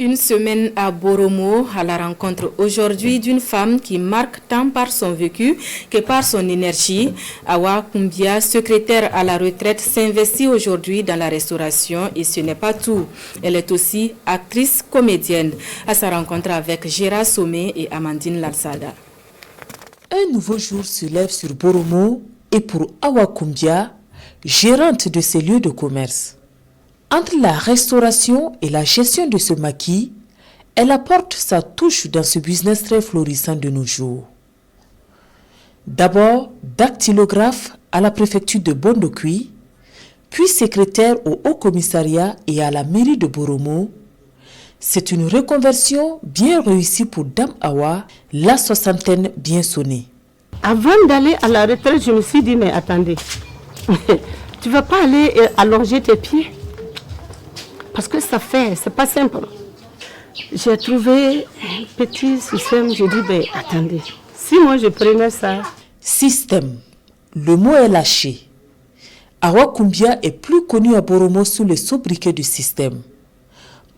Une semaine à Boromo, à la rencontre aujourd'hui d'une femme qui marque tant par son vécu que par son énergie. Awa Kumbia, secrétaire à la retraite, s'investit aujourd'hui dans la restauration et ce n'est pas tout. Elle est aussi actrice comédienne. À sa rencontre avec Gérard Sommet et Amandine Lalsada. Un nouveau jour se lève sur Boromo et pour Awa Kumbia, gérante de ces lieux de commerce. Entre la restauration et la gestion de ce maquis, elle apporte sa touche dans ce business très florissant de nos jours. D'abord dactylographe à la préfecture de Bondokui, puis secrétaire au Haut Commissariat et à la mairie de Boromo, c'est une reconversion bien réussie pour Dame Awa, la soixantaine bien sonnée. Avant d'aller à la retraite, je me suis dit, mais attendez, tu ne vas pas aller allonger tes pieds? Parce que c'est pas simple. J'ai trouvé un petit système, j'ai dit, ben attendez, si moi je prenais ça. Système, le mot est lâché. Awa Kumbia est plus connue à Boromo sous le sobriquet du système.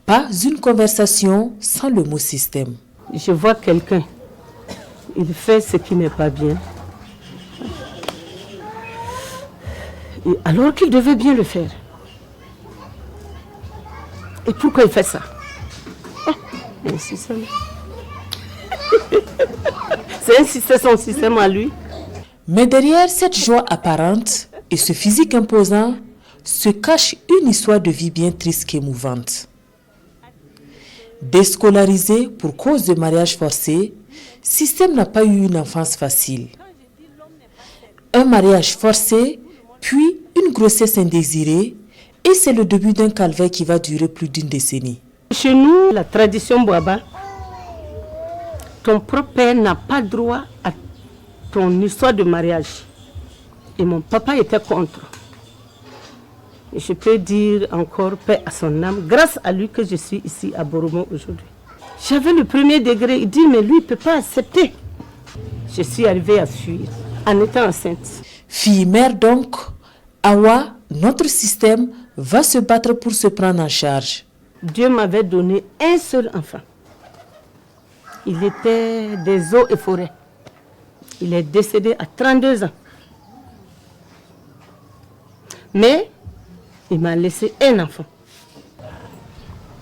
Pas une conversation sans le mot système. Je vois quelqu'un, il fait ce qui n'est pas bien. Et alors qu'il devait bien le faire. Et pourquoi il fait ça? Un système. C'est son système à lui. Mais derrière cette joie apparente et ce physique imposant se cache une histoire de vie bien triste qu'émouvante. Déscolarisé pour cause de mariage forcé, Système n'a pas eu une enfance facile. Un mariage forcé, puis une grossesse indésirée, et c'est le début d'un calvaire qui va durer plus d'une décennie. Chez nous, la tradition Bouaba, ton propre père n'a pas droit à ton histoire de mariage. Et mon papa était contre. Et je peux dire encore paix à son âme, grâce à lui que je suis ici à Boromo aujourd'hui. J'avais le premier degré, il dit, mais lui, il ne peut pas accepter. Je suis arrivée à fuir en étant enceinte. Fille-mère donc, Awa, notre système, va se battre pour se prendre en charge. Dieu m'avait donné un seul enfant. Il était des eaux et forêts. Il est décédé à 32 ans. Mais il m'a laissé un enfant.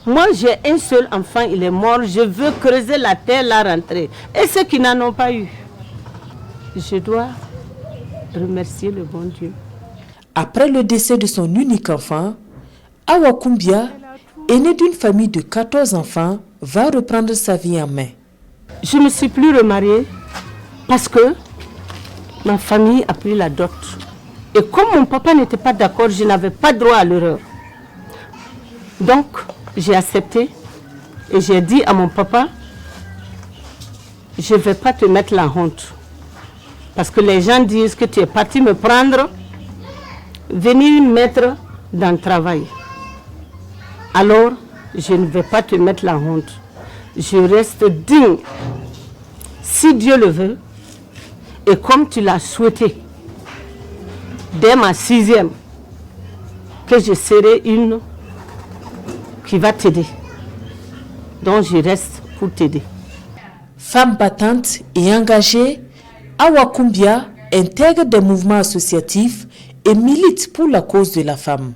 Moi, j'ai un seul enfant, il est mort. Je veux creuser la terre, la rentrer. Et ceux qui n'en ont pas eu, je dois remercier le bon Dieu. Après le décès de son unique enfant, Awa Kumbia, aînée d'une famille de 14 enfants, va reprendre sa vie en main. Je ne me suis plus remariée parce que ma famille a pris la dot. Et comme mon papa n'était pas d'accord, je n'avais pas droit à l'erreur. Donc, j'ai accepté et j'ai dit à mon papa, je ne vais pas te mettre la honte. Parce que les gens disent que tu es parti me prendre, venir mettre dans le travail. Alors, je ne vais pas te mettre la honte. Je reste digne. Si Dieu le veut, et comme tu l'as souhaité, dès ma 6e, que je serai une qui va t'aider. Donc je reste pour t'aider. Femme battante et engagée, Awa Kumbia intègre des mouvements associatifs et milite pour la cause de la femme.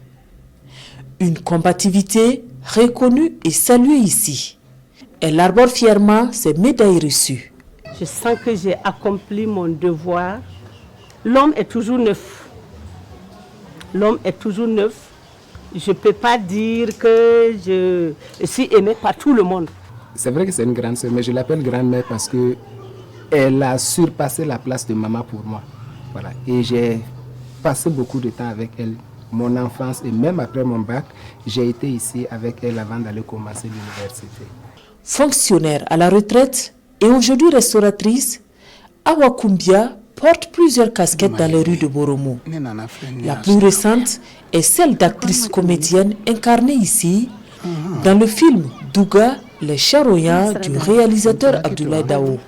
Une combativité reconnue et saluée ici. Elle arbore fièrement ses médailles reçues. Je sens que j'ai accompli mon devoir. L'homme est toujours neuf. L'homme est toujours neuf. Je ne peux pas dire que je suis aimée par tout le monde. C'est vrai que c'est une grande sœur, mais je l'appelle grand-mère parce qu'elle a surpassé la place de maman pour moi. Voilà. Et j'ai passé beaucoup de temps avec elle. Mon enfance et même après mon bac, j'ai été ici avec elle avant d'aller commencer l'université. Fonctionnaire à la retraite et aujourd'hui restauratrice, Awa Kumbia porte plusieurs casquettes dans les rues de Boromo. La plus récente est celle d'actrice comédienne incarnée ici dans le film Douga, les charoyants du réalisateur Abdoulaye Dao.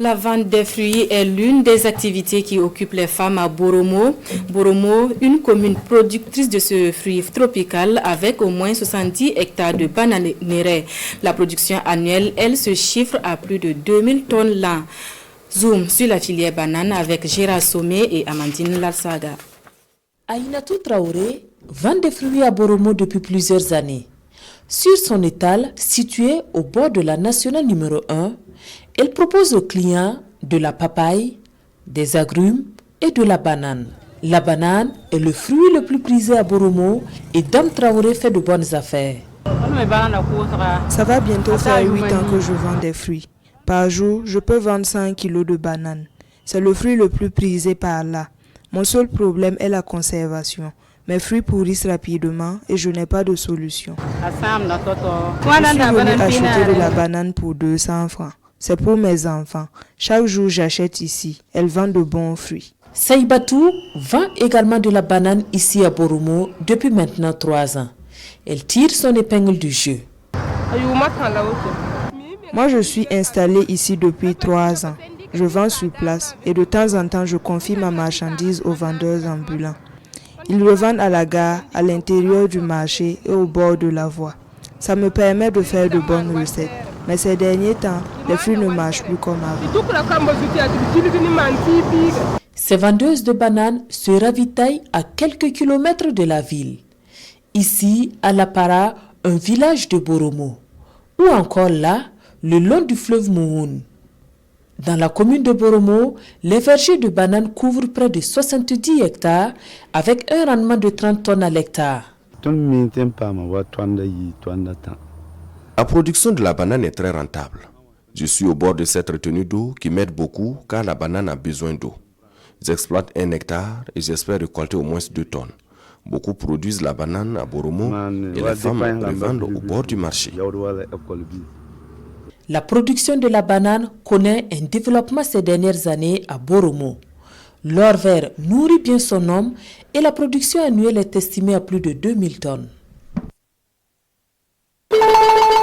La vente des fruits est l'une des activités qui occupent les femmes à Boromo. Boromo, une commune productrice de ce fruit tropical avec au moins 70 hectares de bananeraies. La production annuelle, elle, se chiffre à plus de 2000 tonnes l'an. Zoom sur la filière banane avec Gérard Sommet et Amandine Larsaga. Aïnatou Traoré vend des fruits à Boromo depuis plusieurs années. Sur son étal, situé au bord de la nationale numéro 1, elle propose aux clients de la papaye, des agrumes et de la banane. La banane est le fruit le plus prisé à Boromo et Dame Traoré fait de bonnes affaires. Ça va bientôt faire 8 ans que je vends des fruits. Par jour, je peux vendre 100 kilos de bananes. C'est le fruit le plus prisé par là. Mon seul problème est la conservation. Mes fruits pourrissent rapidement et je n'ai pas de solution. Je suis venue acheter de la banane pour 200 francs. C'est pour mes enfants. Chaque jour, j'achète ici. Elles vendent de bons fruits. Saïbatou vend également de la banane ici à Boromo depuis maintenant 3 ans. Elle tire son épingle du jeu. Moi, je suis installée ici depuis 3 ans. Je vends sur place et de temps en temps, je confie ma marchandise aux vendeurs ambulants. Ils revendent à la gare, à l'intérieur du marché et au bord de la voie. Ça me permet de faire de bonnes recettes. Mais ces derniers temps, les fruits ne marchent plus comme avant. Ces vendeuses de bananes se ravitaillent à quelques kilomètres de la ville. Ici, à La Para, un village de Boromo. Ou encore là, le long du fleuve Mouhoun. Dans la commune de Boromo, les vergers de bananes couvrent près de 70 hectares avec un rendement de 30 tonnes à l'hectare. La production de la banane est très rentable. Je suis au bord de cette retenue d'eau qui m'aide beaucoup car la banane a besoin d'eau. J'exploite 1 hectare et j'espère récolter au moins 2 tonnes. Beaucoup produisent la banane à Boromo et les femmes revendent au bord du marché. La production de la banane connaît un développement ces dernières années à Boromo. L'or vert nourrit bien son homme et la production annuelle est estimée à plus de 2000 tonnes.